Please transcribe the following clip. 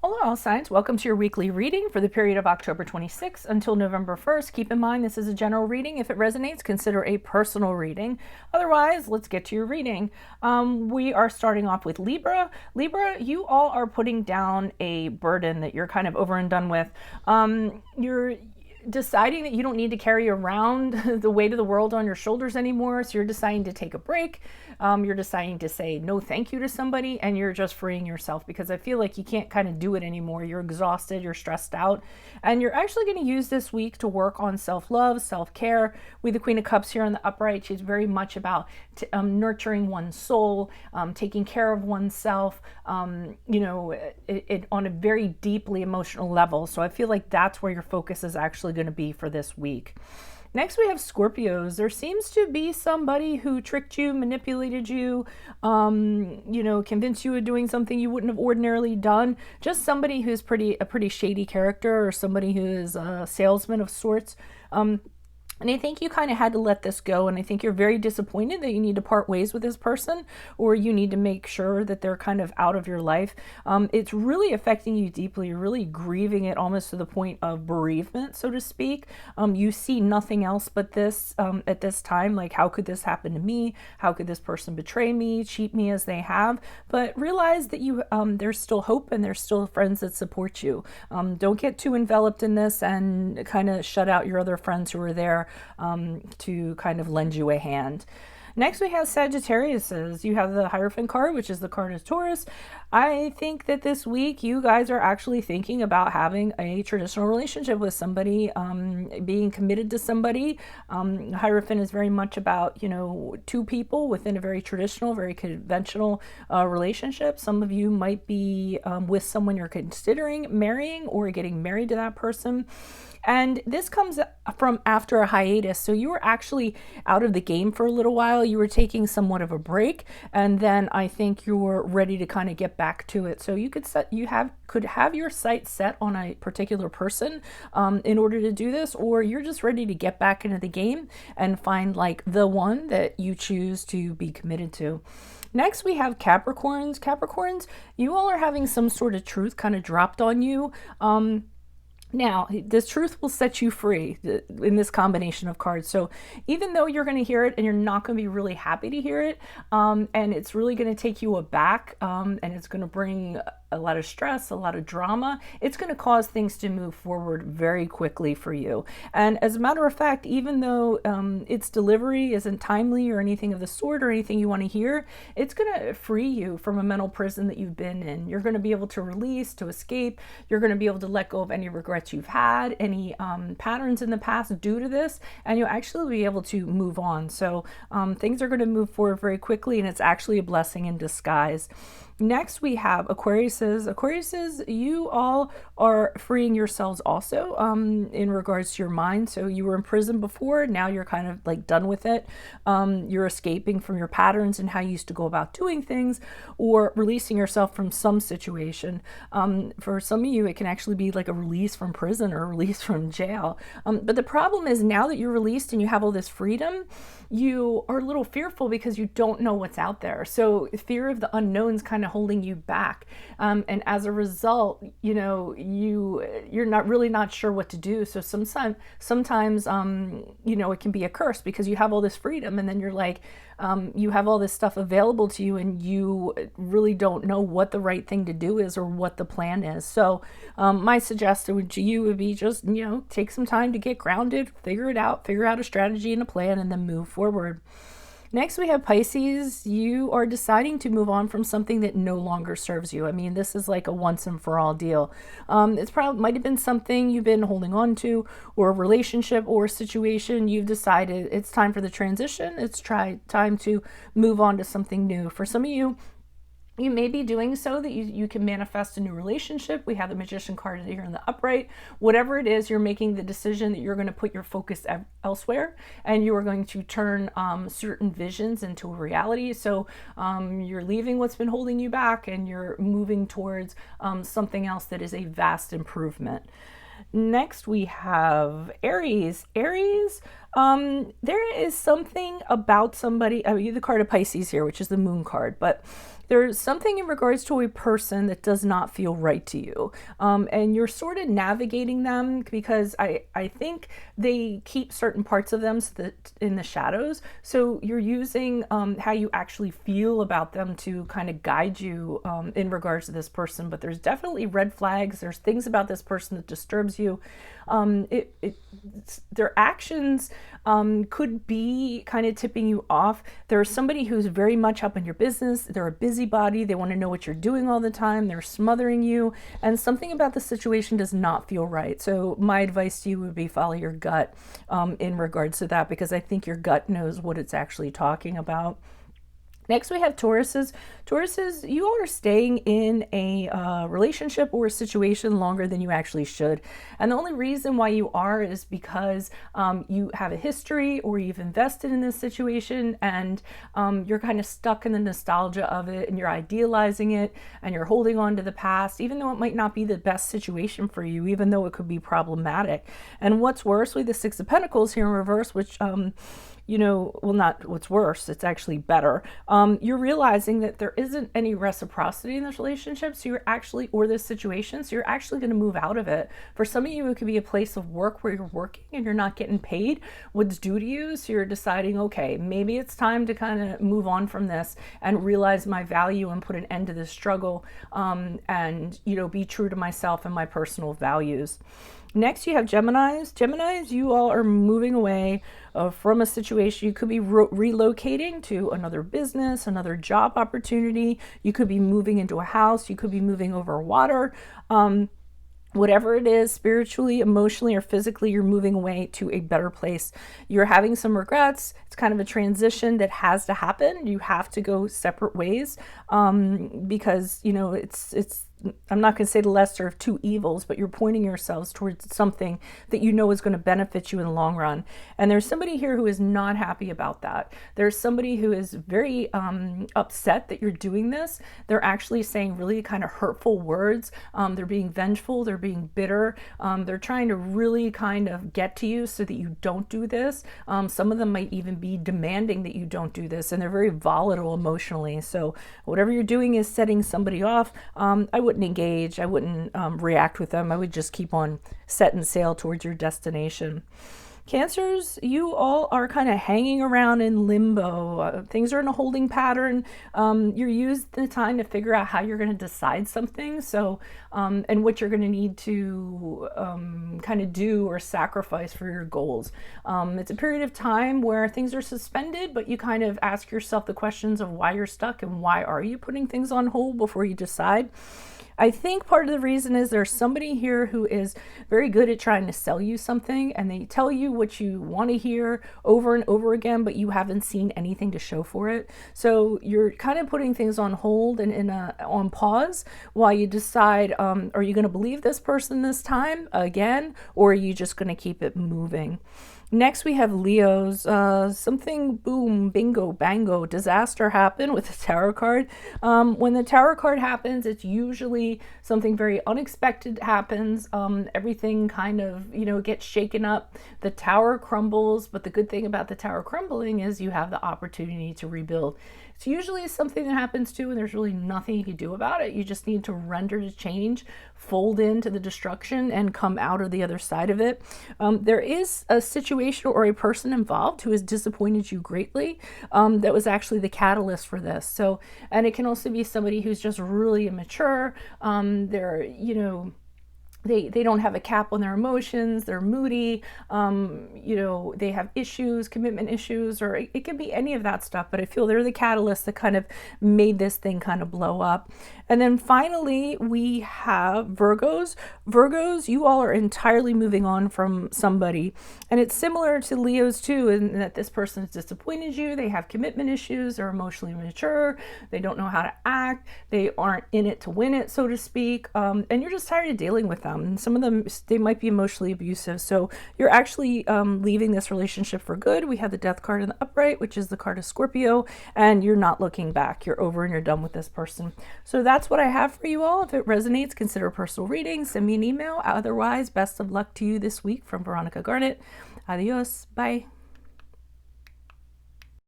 Hello, all signs. Welcome to your weekly reading for the period of October 26th until November 1st. Keep in mind this is a general reading. If it resonates, consider a personal reading. Otherwise, let's get to your reading. We are starting off with Libra. Libra, you all are putting down a burden that you're kind of over and done with. You're deciding that you don't need to carry around the weight of the world on your shoulders anymore. So you're deciding to take a break. You're deciding to say no thank you to somebody, and you're just freeing yourself because I feel like you can't kind of do it anymore. You're exhausted, you're stressed out, and you're actually going to use this week to work on self-love, self-care. With the Queen of Cups here on the upright, she's very much about nurturing one's soul, taking care of oneself, on a very deeply emotional level. So I feel like that's where your focus is actually going to be for this week. Next, we have Scorpios. There seems to be somebody who tricked you, manipulated you, convinced you of doing something you wouldn't have ordinarily done. Just somebody who's a pretty shady character, or somebody who is a salesman of sorts. And I think you kind of had to let this go. And I think you're very disappointed that you need to part ways with this person, or you need to make sure that they're kind of out of your life. It's really affecting you deeply. You're really grieving it almost to the point of bereavement, so to speak. You see nothing else but this at this time. Like, how could this happen to me? How could this person betray me, cheat me as they have? But realize that there's still hope, and there's still friends that support you. Don't get too enveloped in this and kind of shut out your other friends who are there to kind of lend you a hand. Next, we have Sagittariuses. You have the Hierophant card, which is the card of Taurus. I think that this week you guys are actually thinking about having a traditional relationship with somebody, being committed to somebody. Hierophant is very much about, two people within a very traditional, very conventional relationship. Some of you might be with someone you're considering marrying or getting married to that person. And this comes from after a hiatus. So you were actually out of the game for a little while. You were taking somewhat of a break. And then I think you were ready to kind of get back to it. So you could have your sights set on a particular person in order to do this, or you're just ready to get back into the game and find like the one that you choose to be committed to. Next, we have Capricorns. Capricorns, you all are having some sort of truth kind of dropped on you. Now, this truth will set you free in this combination of cards. So even though you're going to hear it and you're not going to be really happy to hear it, and it's really going to take you aback, and it's going to bring a lot of stress, a lot of drama, it's going to cause things to move forward very quickly for you. And as a matter of fact, even though its delivery isn't timely or anything of the sort or anything you want to hear, it's going to free you from a mental prison that you've been in. You're going to be able to release, to escape. You're going to be able to let go of any regrets you've had, any patterns in the past due to this, and you'll actually be able to move on. So things are going to move forward very quickly, and it's actually a blessing in disguise. Next, we have Aquariuses. Aquariuses, you all are freeing yourselves also in regards to your mind. So you were in prison before, now you're kind of like done with it. You're escaping from your patterns and how you used to go about doing things, or releasing yourself from some situation. For some of you, it can actually be like a release from prison or a release from jail. But the problem is, now that you're released and you have all this freedom, you are a little fearful because you don't know what's out there. So fear of the unknown is kind of holding you back, and as a result, you're not sure what to do. So sometimes it can be a curse because you have all this freedom, and then you're like, you have all this stuff available to you, and you really don't know what the right thing to do is or what the plan is. So my suggestion to you would be just take some time to get grounded, figure out a strategy and a plan, and then move forward. Next, we have Pisces. You are deciding to move on from something that no longer serves you. I mean, this is like a once and for all deal. It's probably might have been something you've been holding on to, or a relationship or a situation. You've decided it's time for the transition. It's time to move on to something new. For some of you, you may be doing so that you can manifest a new relationship. We have the Magician card here in the upright. Whatever it is, you're making the decision that you're going to put your focus elsewhere, and you are going to turn certain visions into a reality. So you're leaving what's been holding you back, and you're moving towards something else that is a vast improvement. Next, we have Aries. Aries, There is something about somebody. I mean, the card of Pisces here, which is the moon card, but there's something in regards to a person that does not feel right to you. And you're sort of navigating them because I think they keep certain parts of them in the shadows. So you're using how you actually feel about them to kind of guide you in regards to this person. But there's definitely red flags. There's things about this person that disturbs you. Their actions could be kind of tipping you off. There's somebody who's very much up in your business. They're a busybody. They want to know what you're doing all the time. They're smothering you, and something about the situation does not feel right. So my advice to you would be follow your gut in regards to that, because I think your gut knows what it's actually talking about. Next, we have Tauruses. Tauruses, you all are staying in a relationship or a situation longer than you actually should. And the only reason why you are is because you have a history or you've invested in this situation, and you're kind of stuck in the nostalgia of it, and you're idealizing it, and you're holding on to the past, even though it might not be the best situation for you, even though it could be problematic. And what's worse, with the Six of Pentacles here in reverse, which well, not what's worse, it's actually better. You're realizing that there isn't any reciprocity in this relationship, so you're actually, or this situation, so you're actually going to move out of it. For some of you, it could be a place of work where you're working and you're not getting paid what's due to you, so you're deciding, okay, maybe it's time to kind of move on from this and realize my value and put an end to this struggle, and, be true to myself and my personal values. Next, you have Geminis. Geminis, you all are moving away from a situation. You could be relocating to another business, another job opportunity. You could be moving into a house. You could be moving over water. Whatever it is, spiritually, emotionally, or physically, you're moving away to a better place. You're having some regrets. It's kind of a transition that has to happen. You have to go separate ways because, it's I'm not going to say the lesser of two evils, but you're pointing yourselves towards something that you know is going to benefit you in the long run. And there's somebody here who is not happy about that. There's somebody who is very upset that you're doing this. They're actually saying really kind of hurtful words. They're being vengeful. They're being bitter. They're trying to really kind of get to you so that you don't do this. Some of them might even be demanding that you don't do this, and they're very volatile emotionally. So whatever you're doing is setting somebody off. I wouldn't engage. I wouldn't react with them. I would just keep on setting sail towards your destination. Cancers, you all are kind of hanging around in limbo. Things are in a holding pattern. You're using the time to figure out how you're going to decide something. So, and what you're going to need to kind of do or sacrifice for your goals. It's a period of time where things are suspended, but you kind of ask yourself the questions of why you're stuck and why are you putting things on hold before you decide. I think part of the reason is there's somebody here who is very good at trying to sell you something, and they tell you what you want to hear over and over again, but you haven't seen anything to show for it. So you're kind of putting things on hold and on pause while you decide, are you going to believe this person this time again, or are you just going to keep it moving? Next, we have Leos. Something, boom, bingo, bango, disaster happened with the Tower card. When the Tower card happens, it's usually something very unexpected happens. Everything kind of, gets shaken up. The Tower crumbles, but the good thing about the Tower crumbling is you have the opportunity to rebuild. It's usually something that happens too, and there's really nothing you can do about it. You just need to render to change, fold into the destruction, and come out of the other side of it. There is a situation or a person involved who has disappointed you greatly. That was actually the catalyst for this. So, and it can also be somebody who's just really immature. They don't have a cap on their emotions, they're moody, they have issues, commitment issues, or it can be any of that stuff, but I feel they're the catalyst that kind of made this thing kind of blow up. And then finally, we have Virgos. Virgos, you all are entirely moving on from somebody. And it's similar to Leos too, in that this person has disappointed you, they have commitment issues, they're emotionally immature, they don't know how to act, they aren't in it to win it, so to speak, and you're just tired of dealing with them. And some of them, they might be emotionally abusive. So you're actually leaving this relationship for good. We have the Death card in the upright, which is the card of Scorpio, and you're not looking back. You're over and you're done with this person. So that's what I have for you all. If it resonates, consider a personal reading. Send me an email. Otherwise, best of luck to you this week from Veronica Garnett. Adios. Bye.